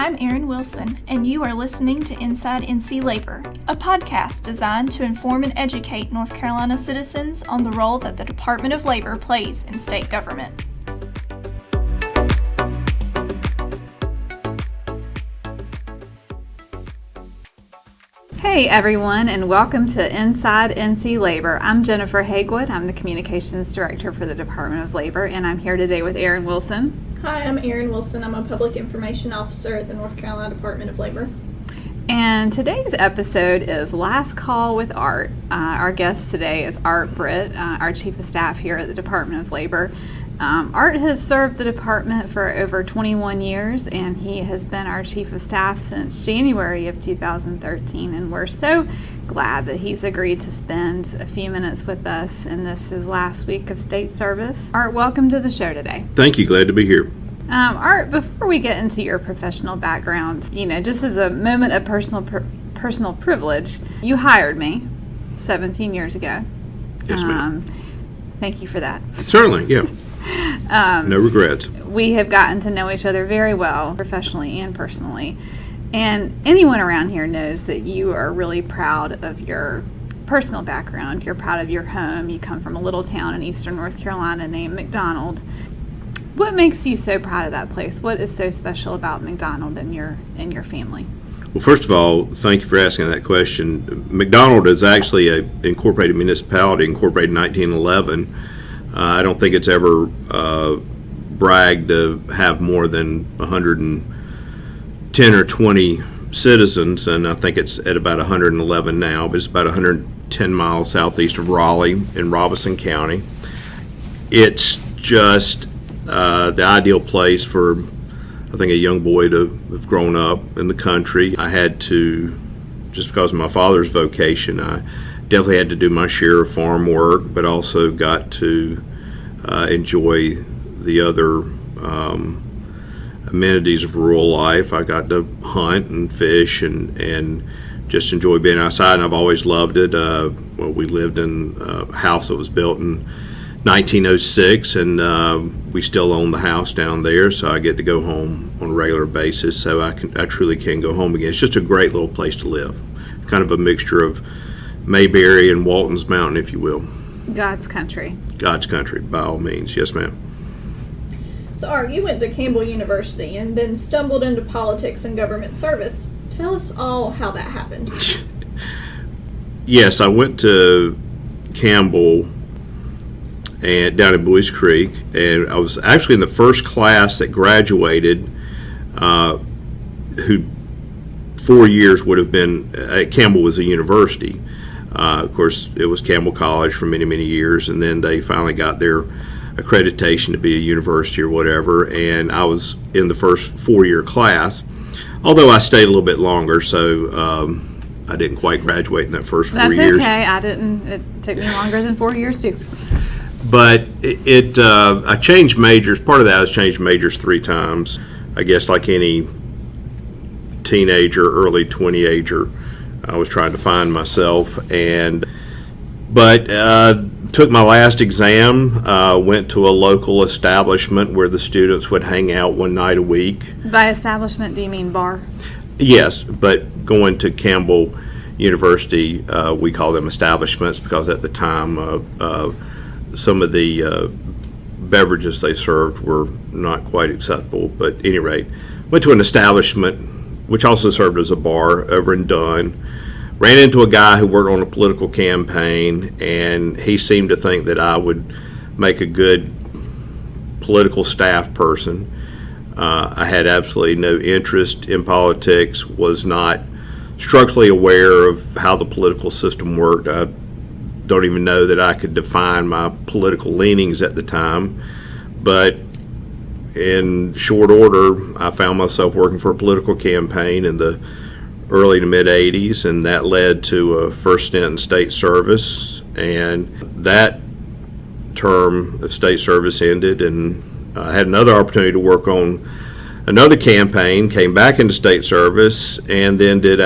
I'm Erin Wilson, and you are listening to Inside NC Labor, a podcast designed to inform and educate North Carolina citizens on the role that the Department of Labor plays in state government. Hey everyone, and welcome to Inside NC Labor. I'm Jennifer Haygood. I'm the Communications Director for the Department of Labor, and I'm here today with Erin Wilson. Hi, I'm Erin Wilson. I'm a Public Information Officer at the North Carolina Department of Labor. And today's episode is Last Call with Art. Our guest today is Art Britt, our Chief of Staff here at the Department of Labor. Art has served the department for over 21 years, and he has been our Chief of Staff since January of 2013, and we're so glad that he's agreed to spend a few minutes with us in his last week of state service. Art, welcome to the show today. Thank you. Glad to be here. Art, before we get into your professional background, just as a moment of personal privilege, you hired me 17 years ago. Yes, ma'am. Thank you for that. Certainly, yeah. No regrets. We have gotten to know each other very well, professionally and personally. And anyone around here knows that you are really proud of your personal background. You're proud of your home. You come from a little town in eastern North Carolina named McDonald. What makes you so proud of that place? What is so special about McDonald and your family? Well, first of all, thank you for asking that question. McDonald is actually an incorporated municipality, incorporated in 1911. I don't think it's ever bragged to have more than 110 or 20 citizens, and I think it's at about 111 now, but it's about 110 miles southeast of Raleigh in Robeson County. It's just the ideal place for, I think, a young boy to have grown up in the country. I had to, just because of my father's vocation, I definitely had to do my share of farm work, but also got to enjoy the other amenities of rural life. I got to hunt and fish and just enjoy being outside, and I've always loved it. We lived in a house that was built in 1906, and we still own the house down there, so I get to go home on a regular basis, so I truly can go home again. It's just a great little place to live, kind of a mixture of Mayberry and Walton's Mountain, if you will. God's country. God's country, by all means. Yes, ma'am. So, Art, you went to Campbell University and then stumbled into politics and government service. Tell us all how that happened. Yes, I went to Campbell and down in Buies Creek, and I was actually in the first class that graduated, who 4 years would have been, Campbell was a university. Of course, it was Campbell College for many, many years, and then they finally got their accreditation to be a university or whatever, and I was in the first 4-year class, although I stayed a little bit longer, so I didn't quite graduate in that first 4 years. That's okay. It took me longer than 4 years, too. But I changed majors. Part of that is changed majors 3 times. I guess like any teenager, early 20-ager, I was trying to find myself. But took my last exam, went to a local establishment where the students would hang out one night a week. By establishment, do you mean bar? Yes, but going to Campbell University, we call them establishments because at the time some of the beverages they served were not quite acceptable. But at any rate, went to an establishment which also served as a bar over in Dunn. Ran into a guy who worked on a political campaign, and he seemed to think that I would make a good political staff person. I had absolutely no interest in politics, was not structurally aware of how the political system worked. I don't even know that I could define my political leanings at the time, but in short order, I found myself working for a political campaign in the early to mid 80s, and that led to a first stint in state service, and that term of state service ended, and I had another opportunity to work on another campaign, came back into state service, and then did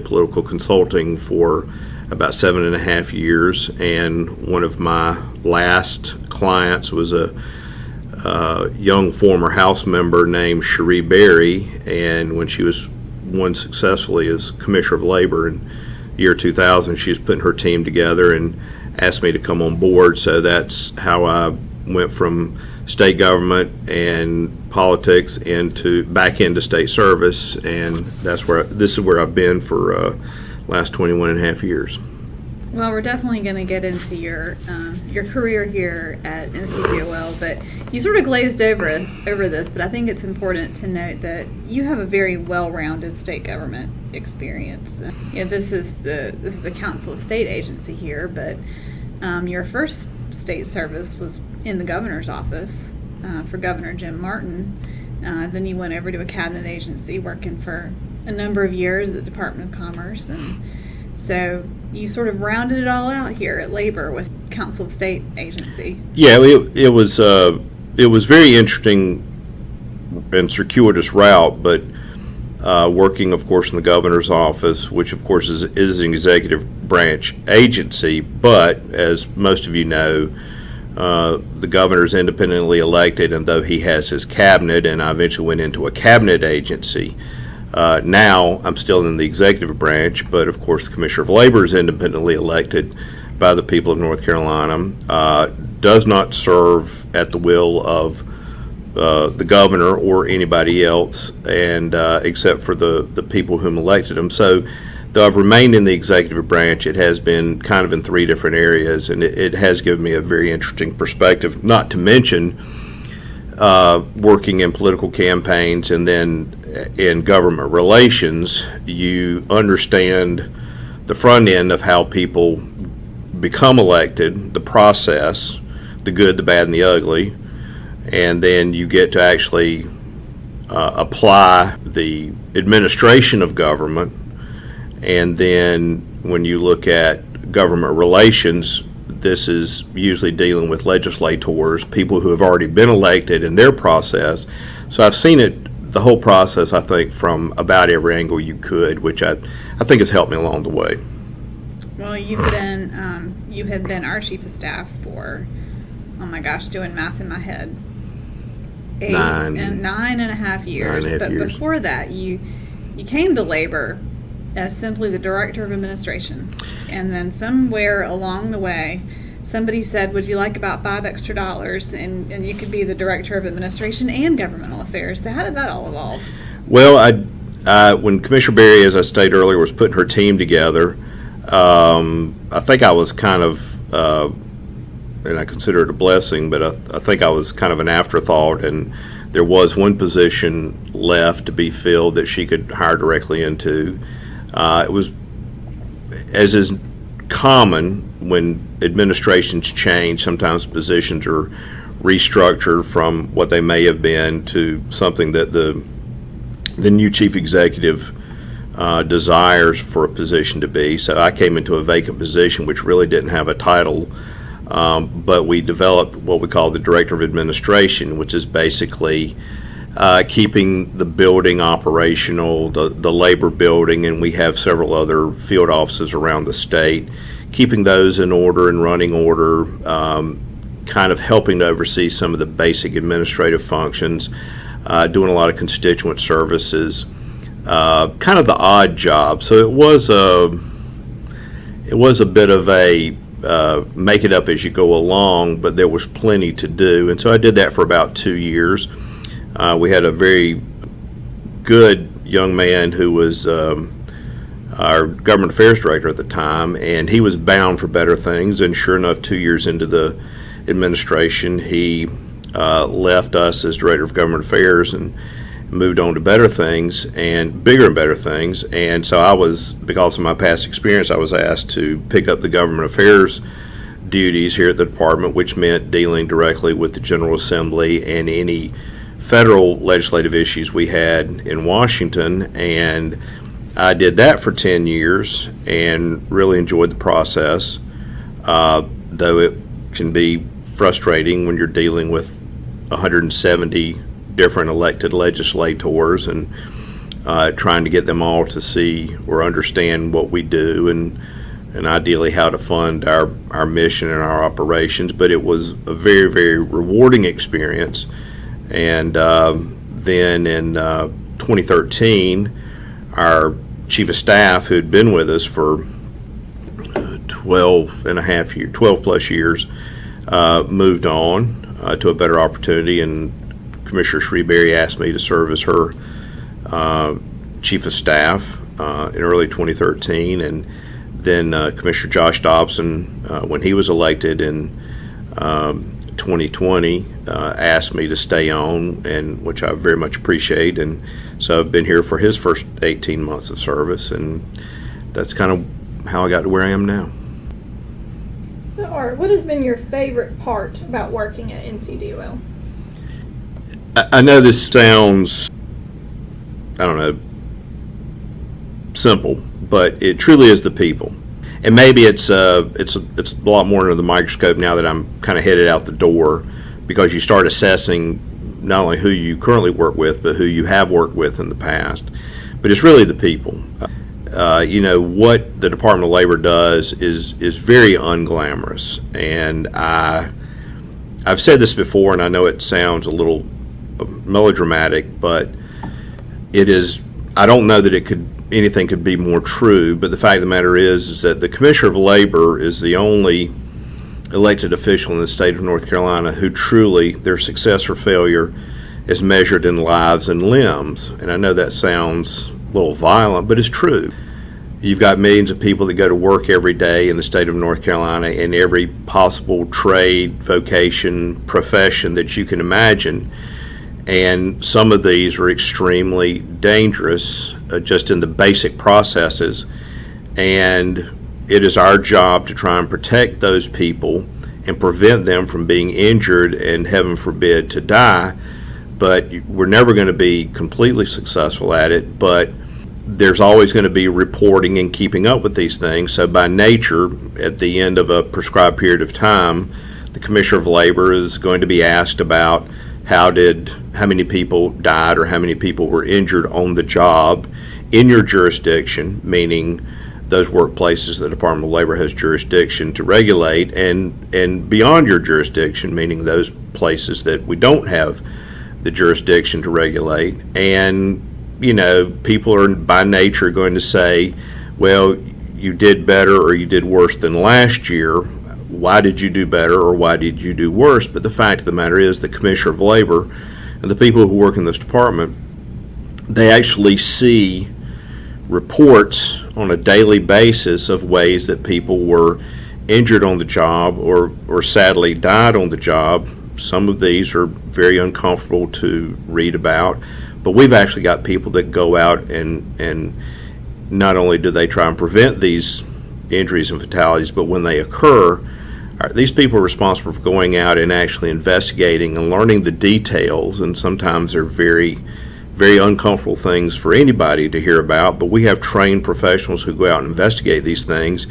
political consulting for about 7.5 years, and one of my last clients was a young former House member named Cherie Berry, and when she was won successfully as Commissioner of Labor in the year 2000, she was putting her team together and asked me to come on board. So that's how I went from state government and politics back into state service, and this is where I've been for last 21 and a half years. Well, we're definitely going to get into your career here at NCGOL, but you sort of glazed over this. But I think it's important to note that you have a very well-rounded state government experience. This is the Council of State agency here, but your first state service was in the governor's office for Governor Jim Martin. Then you went over to a cabinet agency working for a number of years at the Department of Commerce, and so you sort of rounded it all out here at Labor with Council of State agency. Yeah, it was very interesting and circuitous route, but working, of course, in the governor's office, which of course is an executive branch agency, but as most of you know, the governor is independently elected, and though he has his cabinet, and I eventually went into a cabinet agency. Now I'm still in the executive branch, but of course the Commissioner of Labor is independently elected by the people of North Carolina, does not serve at the will of the governor or anybody else, and except for the people whom elected him. So though I've remained in the executive branch, it has been kind of in three different areas, and it has given me a very interesting perspective, not to mention working in political campaigns and then in government relations. You understand the front end of how people become elected, the process, the good, the bad, and the ugly, and then you get to actually apply the administration of government. And then when you look at government relations, this is usually dealing with legislators, people who have already been elected, in their process. So I've seen the whole process, I think, from about every angle you could, which I think has helped me along the way. Well, you have been our chief of staff for, oh my gosh, doing math in my head, 9.5 years. But before that, you came to Labor as simply the director of administration, and then somewhere along the way somebody said, would you like about $5 extra, and you could be the director of administration and governmental affairs. So how did that all evolve? Well, when Commissioner Berry, as I stated earlier, was putting her team together, I think I was kind of, and I consider it a blessing, but I think I was kind of an afterthought, and there was one position left to be filled that she could hire directly into. It was, as is common when administrations change, sometimes positions are restructured from what they may have been to something that the new chief executive desires for a position to be. So I came into a vacant position which really didn't have a title, but we developed what we call the Director of Administration, which is basically keeping the building operational, the labor building, and we have several other field offices around the state, keeping those in order and running order, kind of helping to oversee some of the basic administrative functions, doing a lot of constituent services, kind of the odd job. So it was a bit of a make it up as you go along, but there was plenty to do, and so I did that for about 2 years. We had a very good young man who was our government affairs director at the time, and he was bound for better things, and sure enough, 2 years into the administration, he left us as director of government affairs and moved on to better things and bigger and better things. And so I was, because of my past experience, I was asked to pick up the government affairs duties here at the department, which meant dealing directly with the General Assembly and any federal legislative issues we had in Washington. And I did that for 10 years and really enjoyed the process, though it can be frustrating when you're dealing with 170 different elected legislators and trying to get them all to see or understand what we do. And and ideally how to fund our mission and our operations. But it was a very, very rewarding experience. And then in 2013, our chief of staff, who had been with us for 12 plus years, moved on to a better opportunity, and Commissioner Shreeberry asked me to serve as her chief of staff in early 2013, and then Commissioner Josh Dobson, when he was elected in 2020, asked me to stay on, and which I very much appreciate, and so I've been here for his first 18 months of service, and that's kind of how I got to where I am now. So, Art, what has been your favorite part about working at NCDOL? I know this sounds, I don't know, simple, but it truly is the people. And maybe it's a lot more under the microscope now that I'm kind of headed out the door, because you start assessing not only who you currently work with, but who you have worked with in the past. But it's really the people. What the Department of Labor does is very unglamorous, and I've said this before, and I know it sounds a little melodramatic, but it is. I don't know that anything could be more true. But the fact of the matter is that the Commissioner of Labor is the only elected official in the state of North Carolina who truly, their success or failure is measured in lives and limbs. And I know that sounds a little violent, but it's true. You've got millions of people that go to work every day in the state of North Carolina in every possible trade, vocation, profession that you can imagine. And some of these are extremely dangerous just in the basic processes. And it is our job to try and protect those people and prevent them from being injured and, heaven forbid, to die. But we're never going to be completely successful at it. But there's always going to be reporting and keeping up with these things. So by nature, at the end of a prescribed period of time, the Commissioner of Labor is going to be asked about how many people died or how many people were injured on the job in your jurisdiction, meaning those workplaces the Department of Labor has jurisdiction to regulate, and beyond your jurisdiction, meaning those places that we don't have the jurisdiction to regulate. And people are by nature going to say, well, you did better or you did worse than last year. Why did you do better or why did you do worse? But the fact of the matter is the Commissioner of Labor and the people who work in this department, they actually see reports on a daily basis of ways that people were injured on the job or sadly died on the job. Some of these are very uncomfortable to read about, but we've actually got people that go out and not only do they try and prevent these injuries and fatalities, but when they occur, these people are responsible for going out and actually investigating and learning the details, and sometimes they're very, very uncomfortable things for anybody to hear about, but we have trained professionals who go out and investigate these things,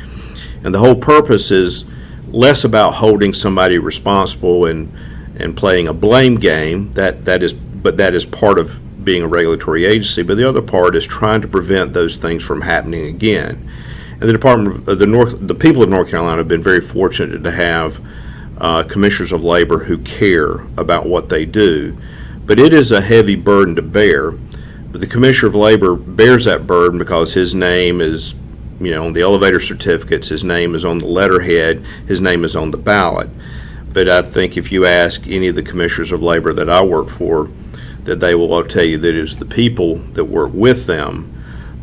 and the whole purpose is less about holding somebody responsible and playing a blame game. That is part of being a regulatory agency, but the other part is trying to prevent those things from happening again. And the people of North Carolina have been very fortunate to have commissioners of labor who care about what they do. But it is a heavy burden to bear. But the Commissioner of Labor bears that burden because his name is, on the elevator certificates, his name is on the letterhead, his name is on the ballot. But I think if you ask any of the commissioners of labor that I work for, that they will all tell you that it is the people that work with them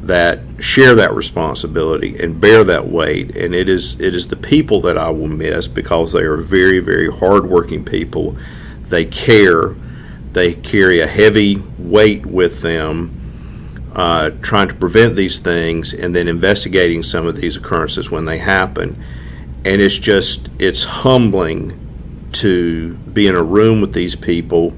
that share that responsibility and bear that weight, and it is the people that I will miss because they are very, very hardworking people. They care. They carry a heavy weight with them, trying to prevent these things and then investigating some of these occurrences when they happen. And it's humbling to be in a room with these people,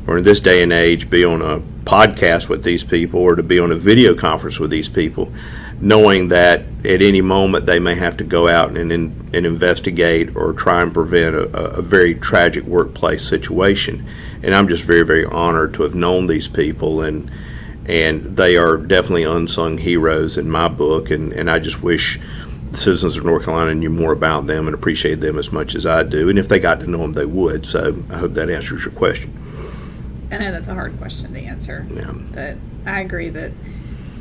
or in this day and age, be on a podcast with these people, or to be on a video conference with these people, knowing that at any moment they may have to go out and investigate or try and prevent a very tragic workplace situation. And I'm just very, very honored to have known these people, and they are definitely unsung heroes in my book, and I just wish the citizens of North Carolina knew more about them and appreciated them as much as I do. And if they got to know them, they would. So I hope that answers your question. I know that's a hard question to answer. Yeah. But I agree that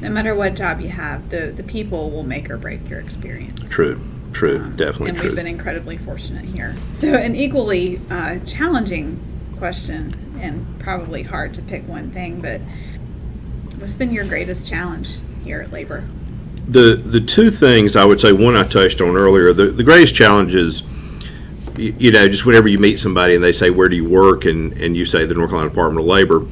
no matter what job you have, the people will make or break your experience. True, definitely and true. We've been incredibly fortunate here. So an equally challenging question, and probably hard to pick one thing, but what's been your greatest challenge here at Labor? The two things I would say, one I touched on earlier, the greatest challenge is, just whenever you meet somebody and they say, where do you work? And you say the North Carolina Department of Labor.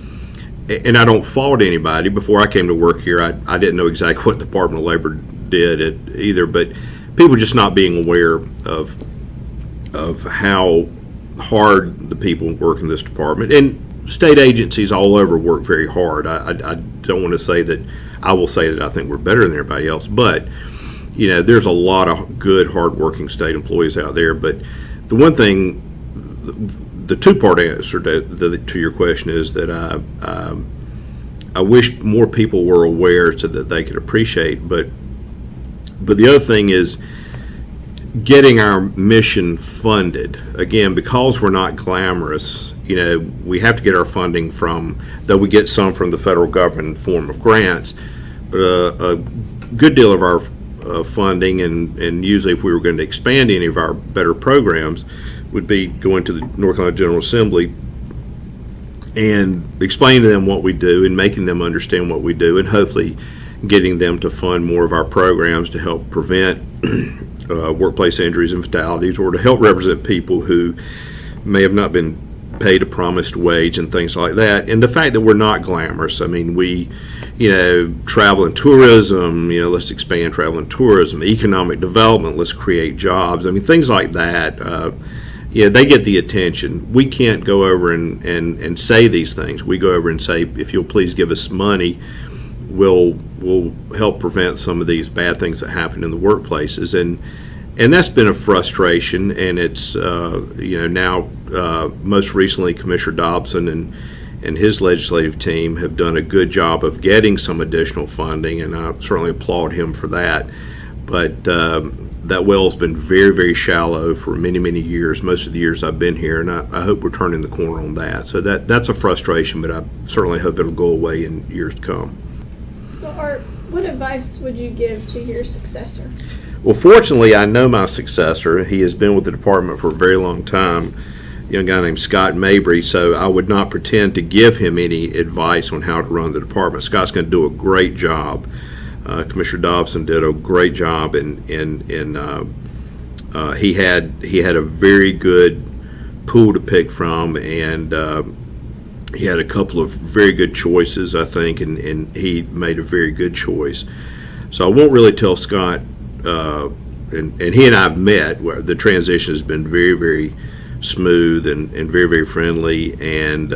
And I don't fault anybody. Before I came to work here, I didn't know exactly what the Department of Labor did either, but people just not being aware of how hard the people work in this department. And state agencies all over work very hard. I don't want to say that, I will say that I think we're better than everybody else, but there's a lot of good, hard-working state employees out there. But the one thing, the two-part answer to your question is that I wish more people were aware so that they could appreciate. But the other thing is getting our mission funded. Again, because we're not glamorous, we have to get our funding from, though we get some from the federal government in the form of grants, but a good deal of our funding, and usually if we were going to expand any of our better programs, would be going to the North Carolina General Assembly and explaining to them what we do and making them understand what we do, and hopefully getting them to fund more of our programs to help prevent workplace injuries and fatalities, or to help represent people who may have not been paid a promised wage and things like that. And the fact that we're not glamorous, I mean, we, travel and tourism, let's expand travel and tourism, economic development, let's create jobs. I mean, things like that, they get the attention. We can't go over and say these things. We go over and say, if you'll please give us money, we'll help prevent some of these bad things that happen in the workplaces. And that's been a frustration, and it's, now most recently Commissioner Dobson and his legislative team have done a good job of getting some additional funding, and I certainly applaud him for that. But that well's been very, very shallow for many, many years, most of the years I've been here, and I hope we're turning the corner on that. So that's a frustration, but I certainly hope it'll go away in years to come. So Art, what advice would you give to your successor? Well, fortunately, I know my successor. He has been with the department for a very long time, a young guy named Scott Mabry, so I would not pretend to give him any advice on how to run the department. Scott's going to do a great job. Commissioner Dobson did a great job, and he had a very good pool to pick from, and he had a couple of very good choices, I think, and he made a very good choice. So I won't really tell Scott, and he and I have met, where the transition has been very, very smooth and very, very friendly, and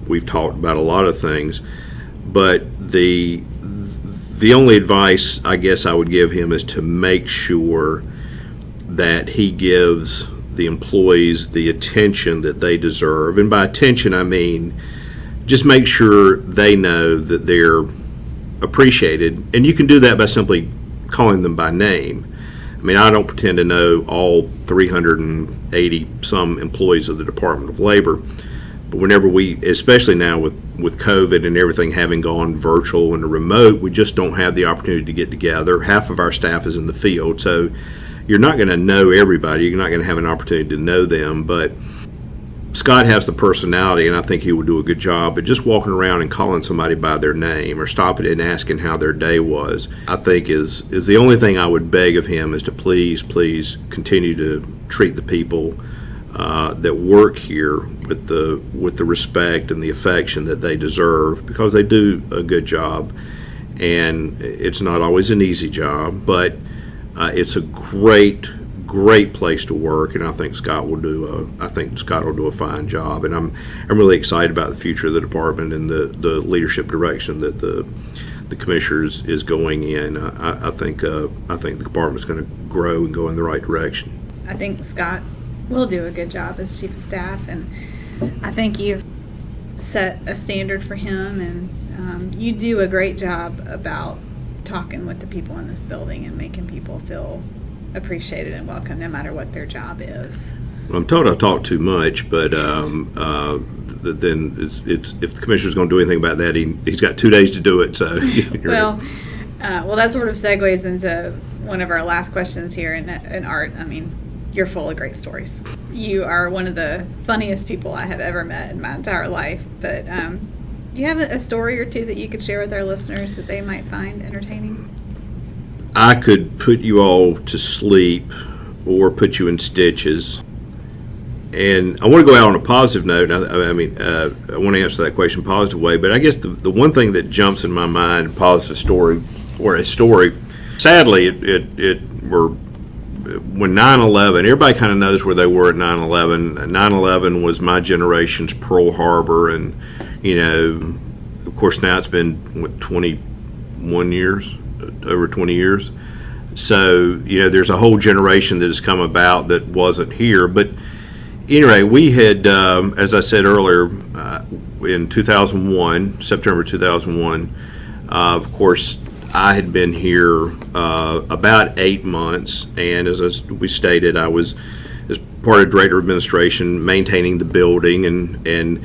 we've talked about a lot of things. But the only advice I guess I would give him is to make sure that he gives the employees the attention that they deserve. And by attention, I mean just make sure they know that they're appreciated. And you can do that by simply calling them by name. I mean, I don't pretend to know all 380 some employees of the Department of Labor, but whenever we, especially now with COVID and everything having gone virtual and remote, we just don't have the opportunity to get together. Half of our staff is in the field, so you're not going to know everybody. You're not going to have an opportunity to know them, but Scott has the personality, and I think he would do a good job. But just walking around and calling somebody by their name or stopping and asking how their day was, I think is the only thing I would beg of him, is to please continue to treat the people that work here with the respect and the affection that they deserve, because they do a good job, and it's not always an easy job, but it's a great place to work, and I think Scott will do a fine job, and I'm really excited about the future of the department and the leadership direction that the commissioners is going in. I think the department's going to grow and go in the right direction. I think Scott will do a good job as chief of staff, and I think you've set a standard for him, and you do a great job about talking with the people in this building and making people feel appreciated and welcome no matter what their job is. I'm told I talk too much, but then it's if the commissioner's going to do anything about that, he's got 2 days to do it. So Well, that sort of segues into one of our last questions here in Art. I mean, you're full of great stories. You are one of the funniest people I have ever met in my entire life. But do you have a story or two that you could share with our listeners that they might find entertaining? I could put you all to sleep or put you in stitches. And I want to go out on a positive note. I want to answer that question positive way. But I guess the one thing that jumps in my mind, a positive story or a story, sadly, when 9/11, everybody kind of knows where they were at 9/11. 9/11 was my generation's Pearl Harbor, and of course now it's been 21 years, over 20 years. So there's a whole generation that has come about that wasn't here. But anyway, we had, as I said earlier, in 2001, September 2001, of course, I had been here about 8 months, and as we stated, I was, as part of Director of Administration, maintaining the building. And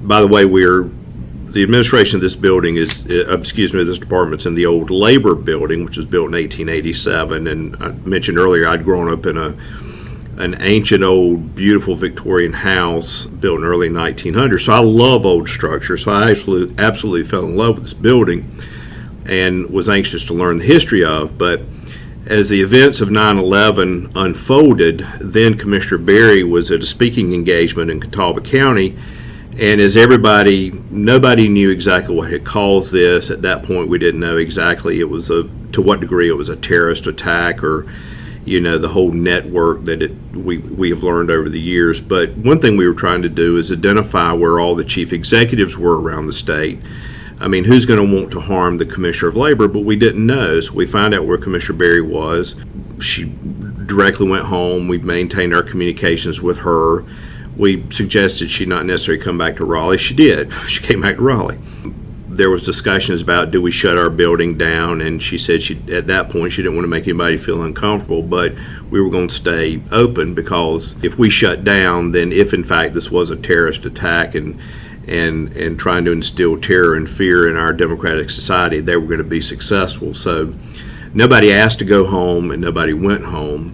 by the way, the administration of this building is, this department's in the old Labor building, which was built in 1887. And I mentioned earlier, I'd grown up in an ancient, old, beautiful Victorian house built in early 1900s. So I love old structures. So I absolutely fell in love with this building and was anxious to learn the history of. But as the events of 9/11 unfolded, then Commissioner Berry was at a speaking engagement in Catawba County, and as nobody knew exactly what had caused this. At that point, we didn't know exactly to what degree it was a terrorist attack or the whole network that we have learned over the years. But one thing we were trying to do is identify where all the chief executives were around the state. I mean, who's going to want to harm the Commissioner of Labor? But we didn't know, so we found out where Commissioner Berry was. She directly went home. We maintained our communications with her. We suggested she not necessarily come back to Raleigh. She did. She came back to Raleigh. There was discussions about, do we shut our building down? And she said at that point she didn't want to make anybody feel uncomfortable, but we were going to stay open, because if we shut down, then if in fact this was a terrorist attack and trying to instill terror and fear in our democratic society, they were going to be successful. So nobody asked to go home and nobody went home.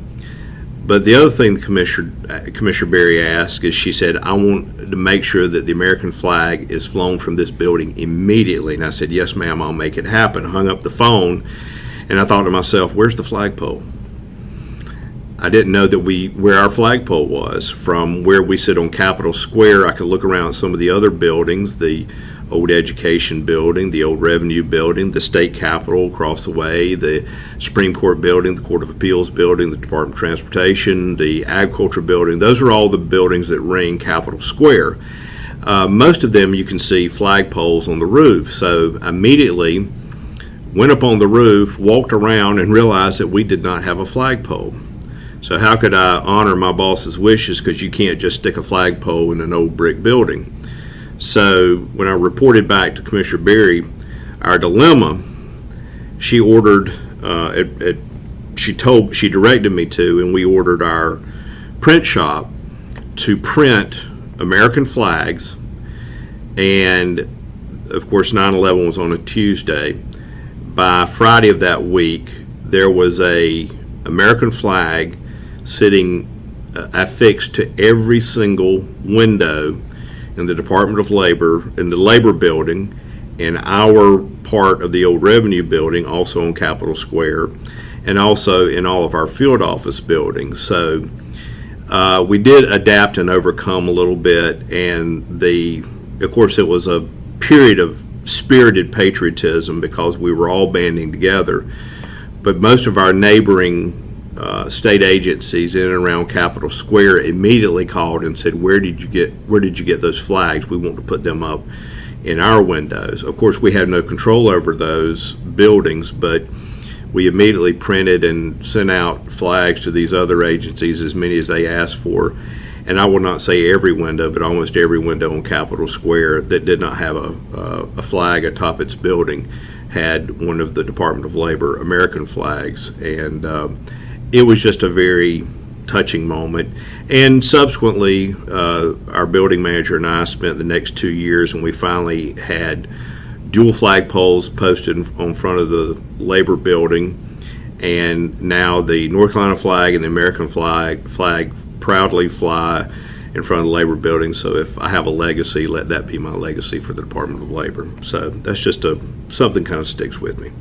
But the other thing Commissioner Berry asked is, she said, I want to make sure that the American flag is flown from this building immediately. And I said, yes, ma'am, I'll make it happen. Hung up the phone, and I thought to myself, where's the flagpole? I didn't know where our flagpole was. From where we sit on Capitol Square, I could look around some of the other buildings, the old education building, the old revenue building, the state capitol across the way, the Supreme Court building, the Court of Appeals building, the Department of Transportation, the agriculture building. Those are all the buildings that ring Capitol Square. Most of them you can see flagpoles on the roof. So immediately went up on the roof, walked around, and realized that we did not have a flagpole. So how could I honor my boss's wishes, because you can't just stick a flagpole in an old brick building. So when I reported back to Commissioner Berry our dilemma, she ordered, she directed me to, and we ordered our print shop to print American flags. And of course 9/11 was on a Tuesday. By Friday of that week, there was a American flag sitting affixed to every single window in the Department of Labor, in the Labor building, in our part of the old Revenue building, also on Capitol Square, and also in all of our field office buildings. So we did adapt and overcome a little bit, and of course it was a period of spirited patriotism because we were all banding together. But most of our neighboring state agencies in and around Capitol Square immediately called and said, where did you get those flags? We want to put them up in our windows. Of course, we had no control over those buildings, but we immediately printed and sent out flags to these other agencies, as many as they asked for. And I will not say every window, but almost every window on Capitol Square that did not have a flag atop its building had one of the Department of Labor American flags. And it was just a very touching moment. And subsequently, our building manager and I spent the next 2 years, and we finally had dual flagpoles posted on front of the Labor building, and now the North Carolina flag and the American flag proudly fly in front of the Labor building. So if I have a legacy, let that be my legacy for the Department of Labor. So that's just something kind of sticks with me.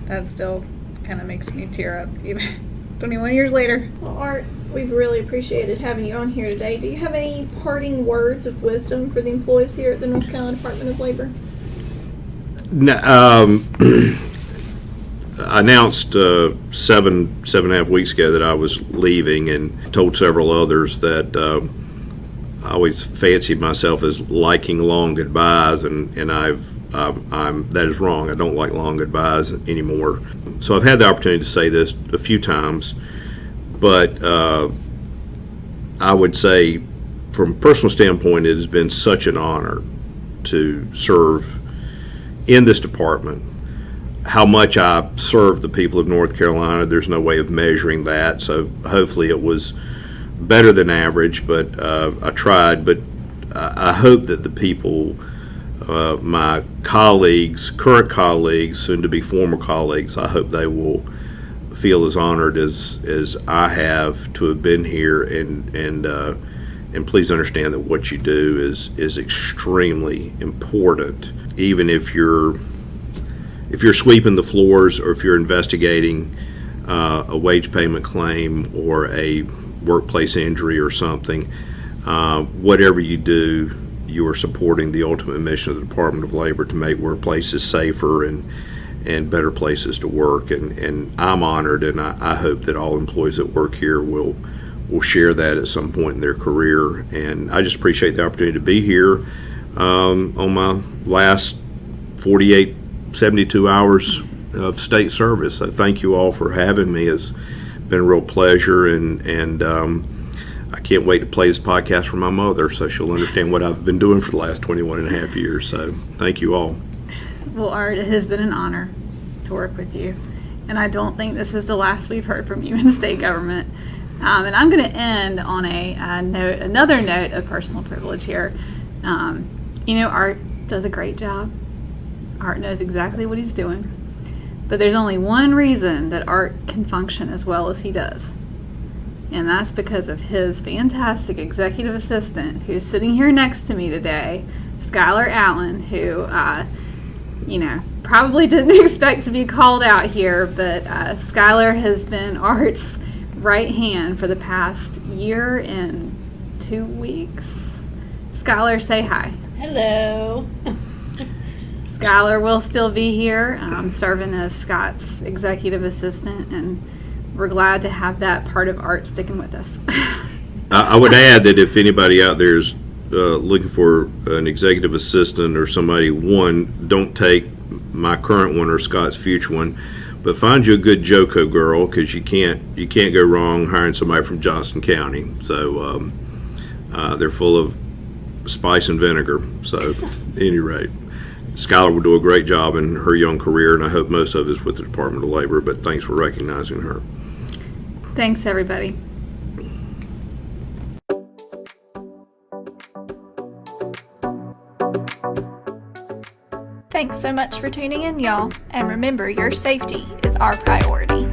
That still kind of makes me tear up, even 21 years later. Well, Art, we've really appreciated having you on here today. Do you have any parting words of wisdom for the employees here at the North Carolina Department of Labor? No, I announced 7.5 weeks ago that I was leaving, and told several others that I always fancied myself as liking long goodbyes, and that is wrong. I don't like long goodbyes anymore. So I've had the opportunity to say this a few times, but I would say, from a personal standpoint, it has been such an honor to serve in this department. How much I served the people of North Carolina, there's no way of measuring that. So hopefully it was better than average, but I tried. But I hope that the people, my colleagues, current colleagues, soon to be former colleagues, I hope they will feel as honored as I have to have been here. And please understand that what you do is extremely important. Even if you're sweeping the floors, or if you're investigating a wage payment claim or a workplace injury or something, whatever you do, you are supporting the ultimate mission of the Department of Labor to make workplaces safer and better places to work. And I'm honored, and I hope that all employees that work here will share that at some point in their career. And I just appreciate the opportunity to be here on my last 72 hours of state service. So thank you all for having me. It's been a real pleasure, and I can't wait to play this podcast for my mother, so she'll understand what I've been doing for the last 21 and a half years. So thank you all. Well, Art, it has been an honor to work with you, and I don't think this is the last we've heard from you in state government. And I'm going to end on another note of personal privilege here. Art does a great job. Art knows exactly what he's doing. But there's only one reason that Art can function as well as he does. And that's because of his fantastic executive assistant who's sitting here next to me today, Skylar Allen, who, probably didn't expect to be called out here, but Skylar has been Art's right hand for the past year and 2 weeks. Skylar, say hi. Hello. Skylar will still be here, serving as Scott's executive assistant, and we're glad to have that part of Art sticking with us. I would add that if anybody out there is looking for an executive assistant or somebody, don't take my current one or Scott's future one, but find you a good JOCO girl, because you can't go wrong hiring somebody from Johnston County. So they're full of spice and vinegar. So at any rate, Skylar will do a great job in her young career, and I hope most of it's with the Department of Labor, but thanks for recognizing her. Thanks, everybody. Thanks so much for tuning in, y'all. And remember, your safety is our priority.